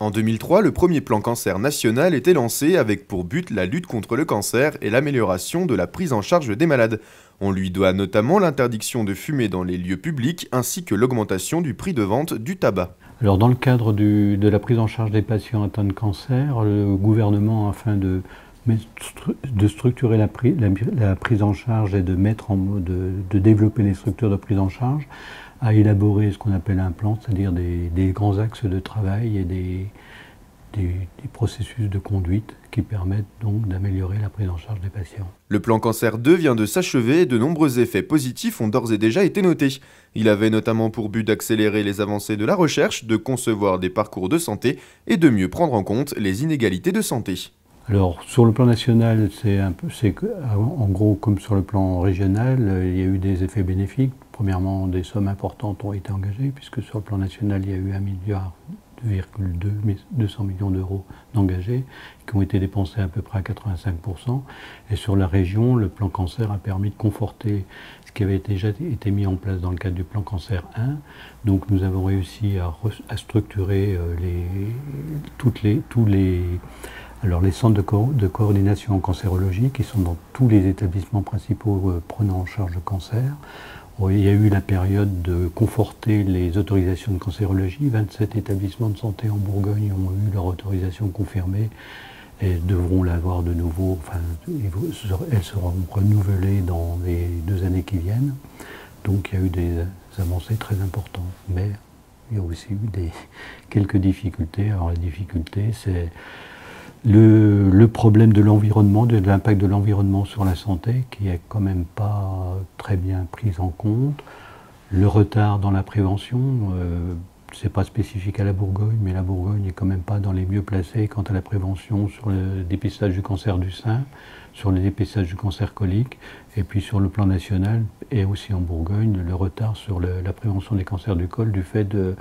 En 2003, le premier plan cancer national était lancé avec pour but la lutte contre le cancer et l'amélioration de la prise en charge des malades. On lui doit notamment l'interdiction de fumer dans les lieux publics ainsi que l'augmentation du prix de vente du tabac. Alors dans le cadre de la prise en charge des patients atteints de cancer, le gouvernement, afin de structurer la prise en charge et de développer les structures de prise en charge, a élaboré ce qu'on appelle un plan, c'est-à-dire des grands axes de travail et des processus de conduite qui permettent donc d'améliorer la prise en charge des patients. Le plan Cancer 2 vient de s'achever et de nombreux effets positifs ont d'ores et déjà été notés. Il avait notamment pour but d'accélérer les avancées de la recherche, de concevoir des parcours de santé et de mieux prendre en compte les inégalités de santé. Alors sur le plan national, c'est en gros comme sur le plan régional, il y a eu des effets bénéfiques. Premièrement, des sommes importantes ont été engagées puisque sur le plan national, il y a eu 1,2 milliard d'euros d'engagés qui ont été dépensés à peu près à 85%. Et sur la région, le plan cancer a permis de conforter ce qui avait déjà été mis en place dans le cadre du plan cancer 1. Donc nous avons réussi à structurer les centres de coordination en cancérologie qui sont dans tous les établissements principaux prenant en charge le cancer. Il y a eu la période de conforter les autorisations de cancérologie. 27 établissements de santé en Bourgogne ont eu leur autorisation confirmée et devront l'avoir de nouveau. Enfin, elles seront renouvelées dans les 2 années qui viennent. Donc il y a eu des avancées très importantes. Mais il y a aussi eu quelques difficultés. Alors la difficulté, c'est le problème de l'environnement, de l'impact de l'environnement sur la santé, qui est quand même pas très bien pris en compte. Le retard dans la prévention, c'est pas spécifique à la Bourgogne, mais la Bourgogne est quand même pas dans les mieux placés quant à la prévention sur le dépistage du cancer du sein, sur le dépistage du cancer colique, et puis sur le plan national, et aussi en Bourgogne, le retard sur la prévention des cancers du col du fait de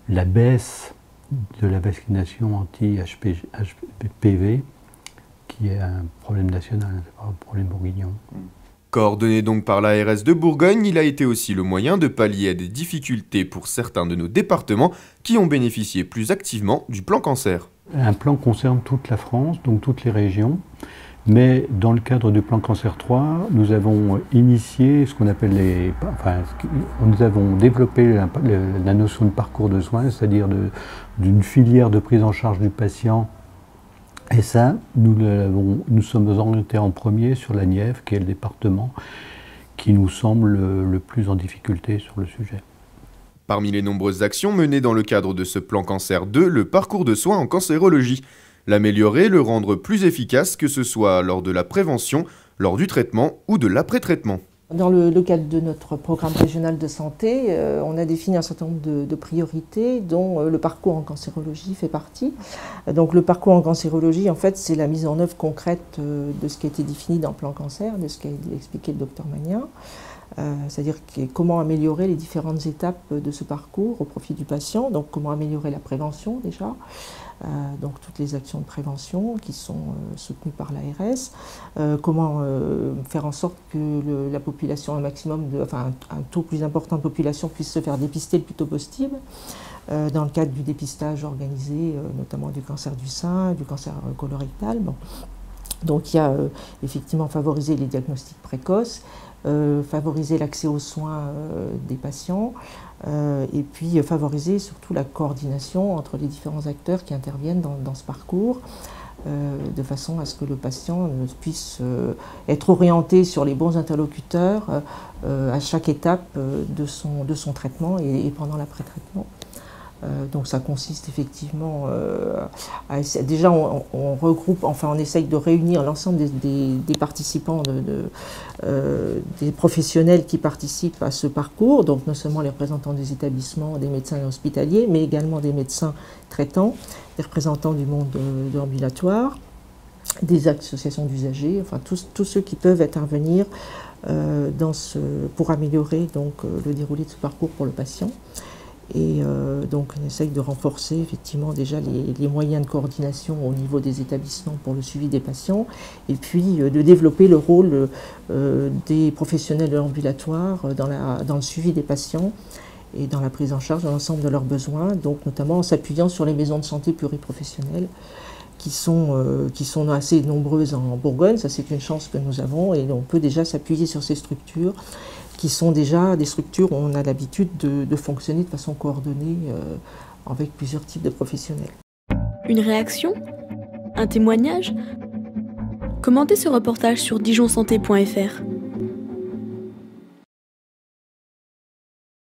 la baisse de la vaccination anti-HPV, qui est un problème national, c'est pas un problème bourguignon. Coordonné donc par l'ARS de Bourgogne, il a été aussi le moyen de pallier à des difficultés pour certains de nos départements qui ont bénéficié plus activement du plan cancer. Un plan concerne toute la France, donc toutes les régions. Mais dans le cadre du plan Cancer 3, nous avons initié ce qu'on appelle nous avons développé la notion de parcours de soins, c'est-à-dire d'une filière de prise en charge du patient. Et ça, nous sommes orientés en premier sur la Nièvre, qui est le département qui nous semble le plus en difficulté sur le sujet. Parmi les nombreuses actions menées dans le cadre de ce plan Cancer 2, le parcours de soins en cancérologie. L'améliorer, le rendre plus efficace, que ce soit lors de la prévention, lors du traitement ou de l'après-traitement. Dans le cadre de notre programme régional de santé, on a défini un certain nombre de priorités dont le parcours en cancérologie fait partie. Donc le parcours en cancérologie, en fait, c'est la mise en œuvre concrète de ce qui a été défini dans le plan cancer, de ce qu'a expliqué le docteur Magnin. C'est-à-dire comment améliorer les différentes étapes de ce parcours au profit du patient, donc comment améliorer la prévention déjà, donc toutes les actions de prévention qui sont soutenues par l'ARS, comment faire en sorte que la population, un taux plus important de population puisse se faire dépister le plus tôt possible, dans le cadre du dépistage organisé, notamment du cancer du sein, du cancer colorectal. Bon. Donc il y a effectivement favoriser les diagnostics précoces, favoriser l'accès aux soins des patients et puis favoriser surtout la coordination entre les différents acteurs qui interviennent dans ce parcours de façon à ce que le patient puisse être orienté sur les bons interlocuteurs à chaque étape de son traitement et pendant l'après-traitement. Donc ça consiste effectivement déjà on regroupe, enfin on essaye de réunir l'ensemble des participants, des professionnels qui participent à ce parcours, donc non seulement les représentants des établissements, des médecins hospitaliers, mais également des médecins traitants, des représentants du monde de l'ambulatoire, des associations d'usagers, enfin tous ceux qui peuvent intervenir pour améliorer donc, le déroulé de ce parcours pour le patient. Et donc on essaye de renforcer effectivement déjà les moyens de coordination au niveau des établissements pour le suivi des patients et puis de développer le rôle des professionnels de l'ambulatoire dans le suivi des patients et dans la prise en charge de l'ensemble de leurs besoins, donc notamment en s'appuyant sur les maisons de santé pluriprofessionnelles qui sont assez nombreuses en Bourgogne. Ça, c'est une chance que nous avons, et on peut déjà s'appuyer sur ces structures qui sont déjà des structures où on a l'habitude de fonctionner de façon coordonnée avec plusieurs types de professionnels. Une réaction ? Un témoignage ? Commentez ce reportage sur dijonsanté.fr.